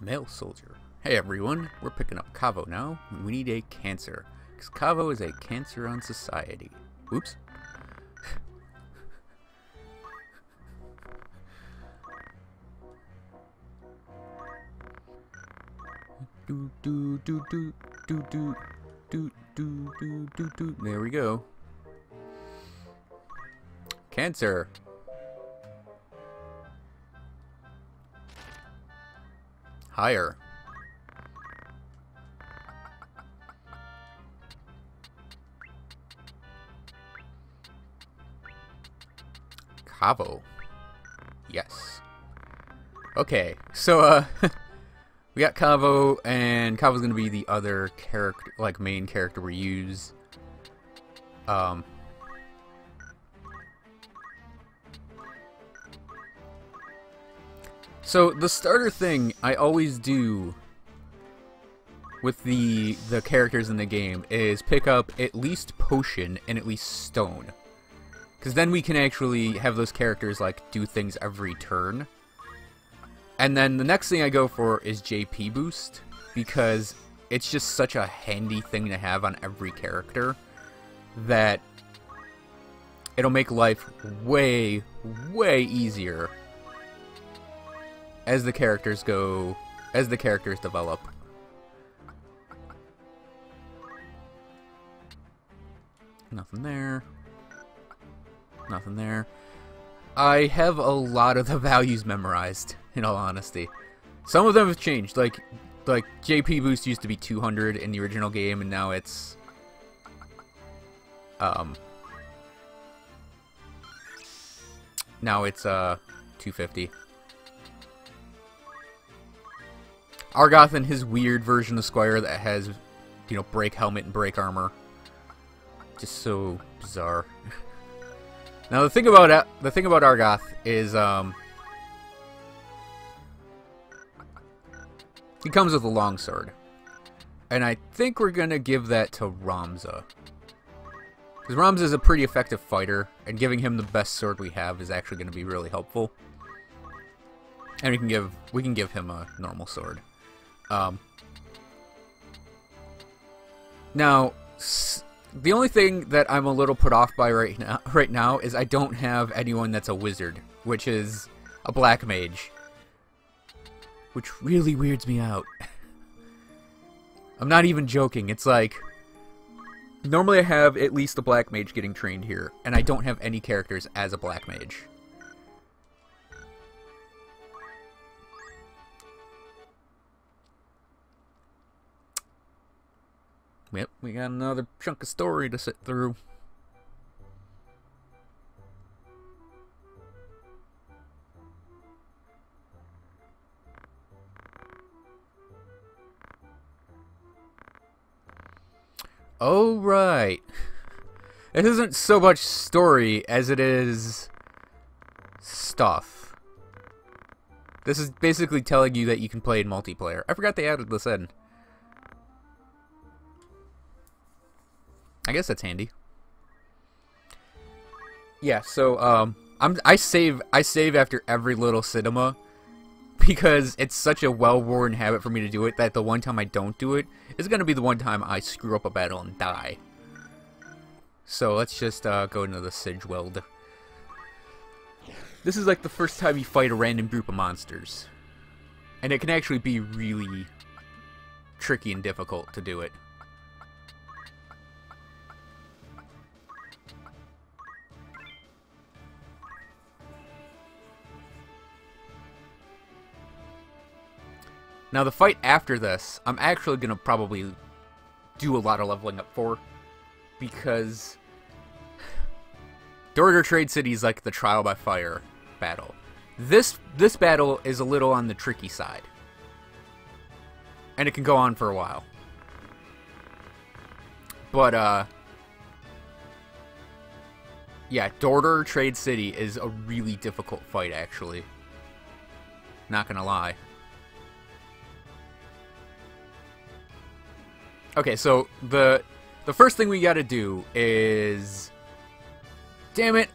Male soldier. Hey everyone, we're picking up Cavo now, and we need a cancer. Because Cavo is a cancer on society. Oops. do do do do do do do do do do do. There we go. Cancer. Higher. Cavo. Yes. Okay, so we got Cavo, and Cavo's gonna be the other character, like main character we use. So the starter thing I always do with the characters in the game is pick up at least potion and at least stone. Because then we can actually have those characters like do things every turn. And then the next thing I go for is JP boost, because it's just such a handy thing to have on every character that it'll make life way, way easier as the characters develop. Nothing there. Nothing there. I have a lot of the values memorized, in all honesty. Some of them have changed, like JP boost used to be 200 in the original game, and now it's 250. Argoth and his weird version of Squire that has, you know, break helmet and break armor. Just so bizarre. Now the thing about Argoth is he comes with a longsword, and I think we're gonna give that to Ramza, because Ramza is a pretty effective fighter, and giving him the best sword we have is actually gonna be really helpful. And we can give him a normal sword. Now, the only thing that I'm a little put off by right now is I don't have anyone that's a wizard, which is a black mage, which really weirds me out. I'm not even joking. It's like, normally I have at least a black mage getting trained here, and I don't have any characters as a black mage. Yep, we got another chunk of story to sit through. Oh, right. It isn't so much story as it is stuff. This is basically telling you that you can play in multiplayer. I forgot they added this in. I guess that's handy. Yeah, so I save after every little cinema, because it's such a well-worn habit for me to do it that the one time I don't do it is gonna be the one time I screw up a battle and die. So let's just go into the Sigeweld. This is like the first time you fight a random group of monsters, and it can actually be really tricky and difficult to do it. Now the fight after this, I'm actually going to probably do a lot of leveling up for, because Dorter Trade City is like the trial by fire battle. This battle is a little on the tricky side, and it can go on for a while. But yeah, Dorter Trade City is a really difficult fight, actually. Not gonna lie. Okay, so the first thing we gotta do is... Damn it!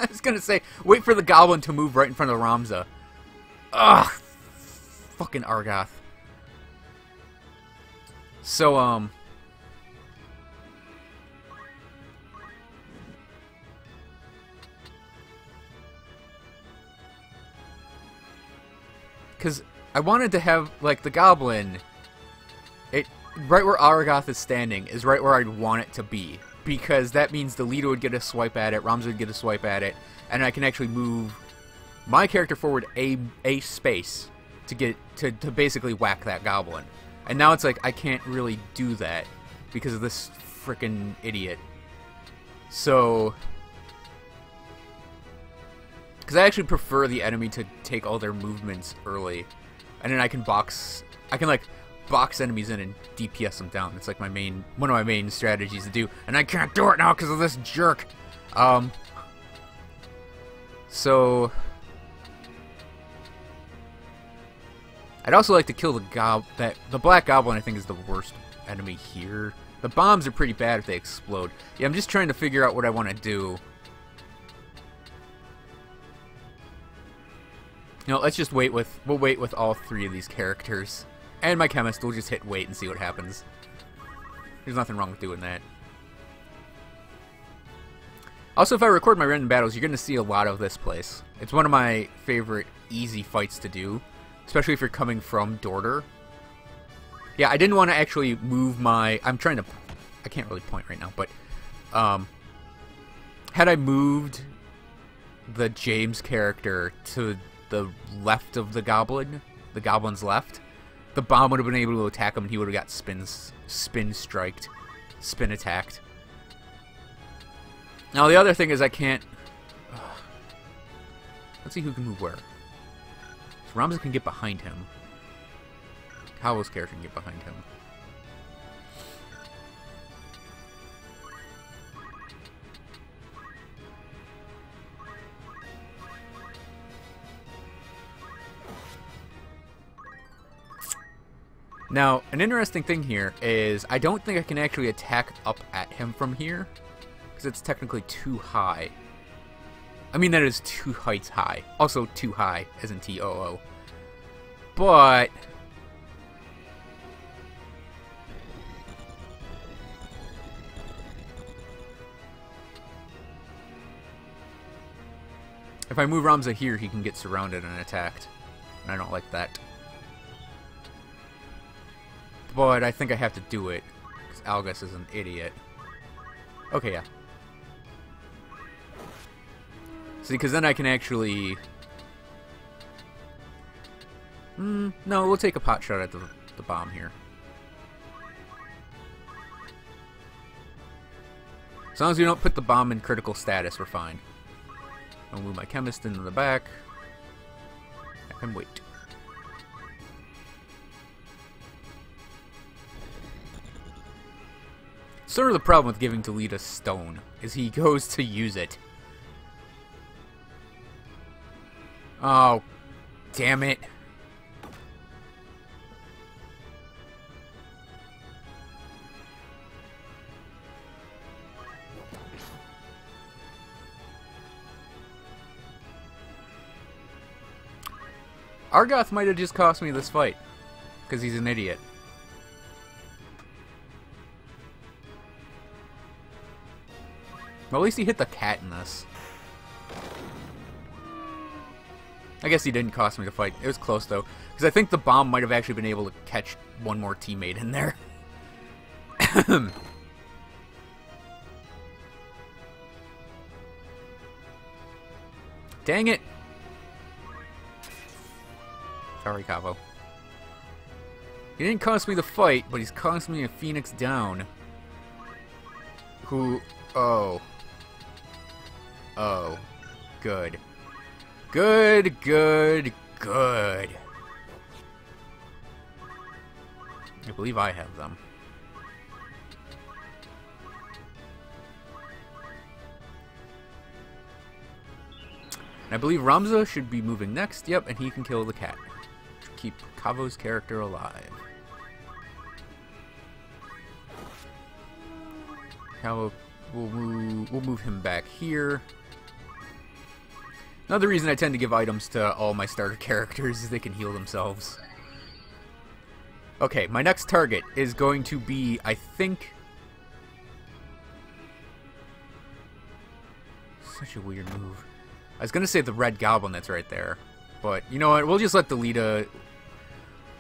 I was gonna say, wait for the goblin to move right in front of Ramza. Ugh! fucking Argoth. So, because I wanted to have, like, the goblin, right where Argoth is standing is right where I'd want it to be. Because that means the leader would get a swipe at it, Ramza would get a swipe at it, and I can actually move my character forward a space to get to basically whack that goblin. And now it's like I can't really do that because of this frickin' idiot. So, because I actually prefer the enemy to take all their movements early, and then I can like box enemies in and DPS them down. It's like one of my main strategies to do, and I can't do it now because of this jerk. So I'd also like to kill the Black Goblin. I think is the worst enemy here. The bombs are pretty bad if they explode. Yeah, I'm just trying to figure out what I want to do. No, let's just we'll wait with all three of these characters. And my chemist will just hit wait and see what happens. There's nothing wrong with doing that. Also, if I record my random battles, you're going to see a lot of this place. It's one of my favorite easy fights to do, especially if you're coming from Dorter. Yeah, I didn't want to actually move my... I can't really point right now, but... had I moved the James character to the left of the goblin's left, the bomb would have been able to attack him and he would have got spin striked, spin attacked. Now the other thing is I can't... let's see who can move where. So Ramza can get behind him. Howell's character can get behind him. Now, an interesting thing here is I don't think I can actually attack up at him from here, because it's technically too high. I mean, that is 2 heights high. Also, too high, as in T-O-O. But... if I move Ramza here, he can get surrounded and attacked. And I don't like that. But I think I have to do it, because Algus is an idiot. Okay, yeah. See, because then I can actually... no, we'll take a pot shot at the bomb here. As long as we don't put the bomb in critical status, we're fine. I'll move my chemist into the back. I can wait. Sort of the problem with giving Delita stone is he goes to use it. Oh, damn it. Argoth might have just cost me this fight, because he's an idiot. Well, at least he hit the cat in this. I guess he didn't cost me the fight. It was close, though. Because I think the bomb might have actually been able to catch one more teammate in there. Dang it! Sorry, Cavo. He didn't cost me the fight, but he's cost me a Phoenix down. Who... oh. Oh. Good. Good, good, good. I believe I have them. And I believe Ramza should be moving next. Yep, and he can kill the cat. Keep Cavo's character alive. Cavo, we'll move him back here. Another reason I tend to give items to all my starter characters is they can heal themselves. Okay, my next target is going to be, I think... Such a weird move. I was gonna say the red goblin that's right there. But, you know what, we'll just let Delita...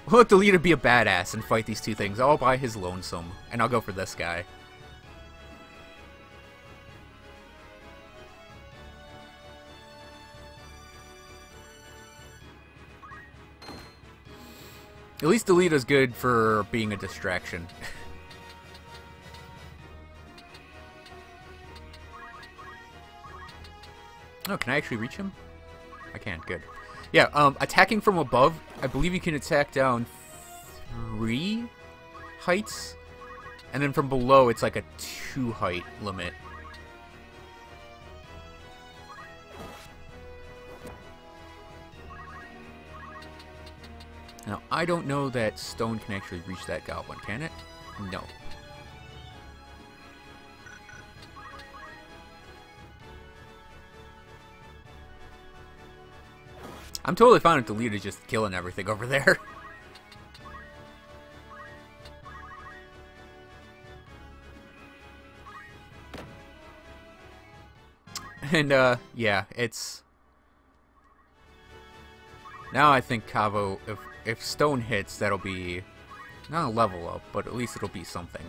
We'll let Delita be a badass and fight these two things all by his lonesome. And I'll go for this guy. At least Delita's good for being a distraction. Oh, can I actually reach him? I can, good. Yeah, attacking from above, I believe you can attack down 3 heights. And then from below, it's like a 2 height limit. Now, I don't know that stone can actually reach that goblin, can it? No. I'm totally fine with Delita just killing everything over there. And, yeah, it's... Now I think Cavo, if stone hits, that'll be not a level up, but at least it'll be something.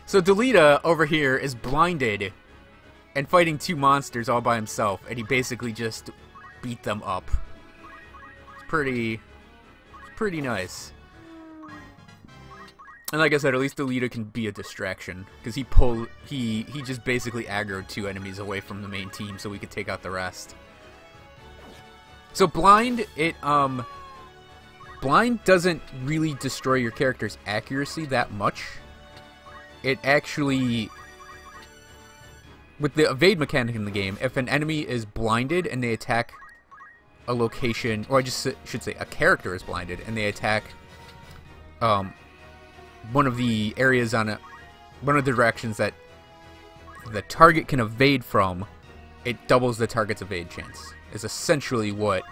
So Delita over here is blinded and fighting 2 monsters all by himself, and he basically just beat them up. It's pretty nice. And like I said, at least Delita can be a distraction, because he just basically aggroed 2 enemies away from the main team so we could take out the rest. So blind, blind doesn't really destroy your character's accuracy that much. It actually, with the evade mechanic in the game, if an enemy is blinded and they attack a location, or I just should say a character is blinded and they attack one of the areas on one of the directions that the target can evade from, it doubles the target's evade chance. Is essentially what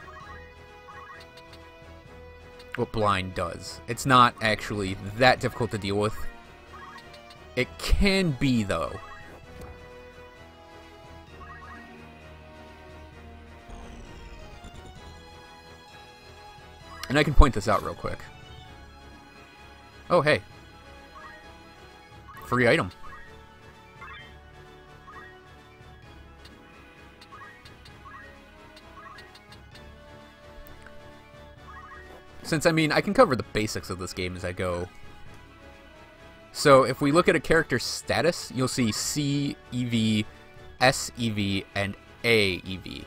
blind does. It's not actually that difficult to deal with. It can be, though. And I can point this out real quick. Oh, hey. Free item. Since, I mean, I can cover the basics of this game as I go. So, if we look at a character's status, you'll see C EV, S EV, and A EV.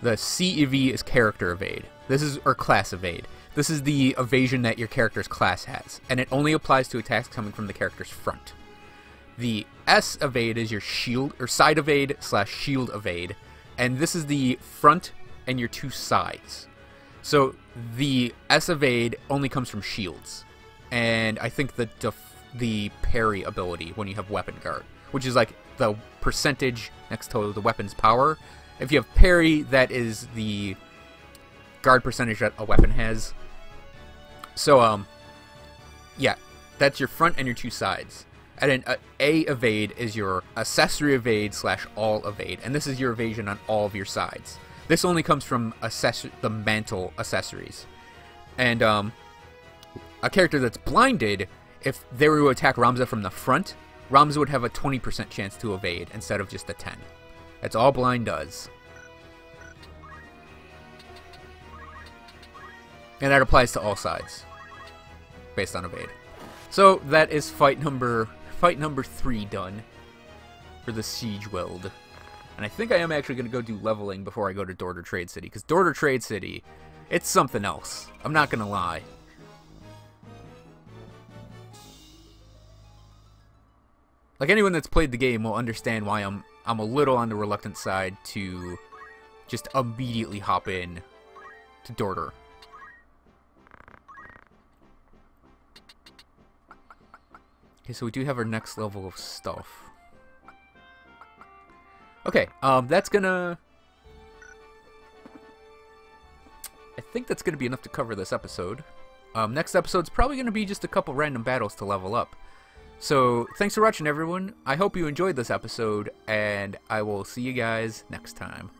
The C EV is character evade. This is, or class evade. This is the evasion that your character's class has, and it only applies to attacks coming from the character's front. The S evade is your shield, or side evade / shield evade, and this is the front and your 2 sides. So the S evade only comes from shields, and I think the parry ability when you have weapon guard, which is like the percentage next to the weapon's power. If you have parry, that is the guard percentage that a weapon has. So, yeah, that's your front and your 2 sides. And then A evade is your accessory evade / all evade, and this is your evasion on all of your sides. This only comes from the mantle accessories. And a character that's blinded, if they were to attack Ramza from the front, Ramza would have a 20% chance to evade instead of just a 10. That's all blind does. And that applies to all sides, based on evade. So that is fight number 3 done for the Siege Weld. And I think I am actually going to go do leveling before I go to Dorter Trade City, because Dorter Trade City, it's something else. I'm not going to lie. Like, anyone that's played the game will understand why I'm a little on the reluctant side to just immediately hop in to Dorter. Okay, so we do have our next level of stuff. Okay, that's gonna I think that's going to be enough to cover this episode. Next episode's probably going to be just a couple random battles to level up. So, thanks for watching, everyone. I hope you enjoyed this episode, and I will see you guys next time.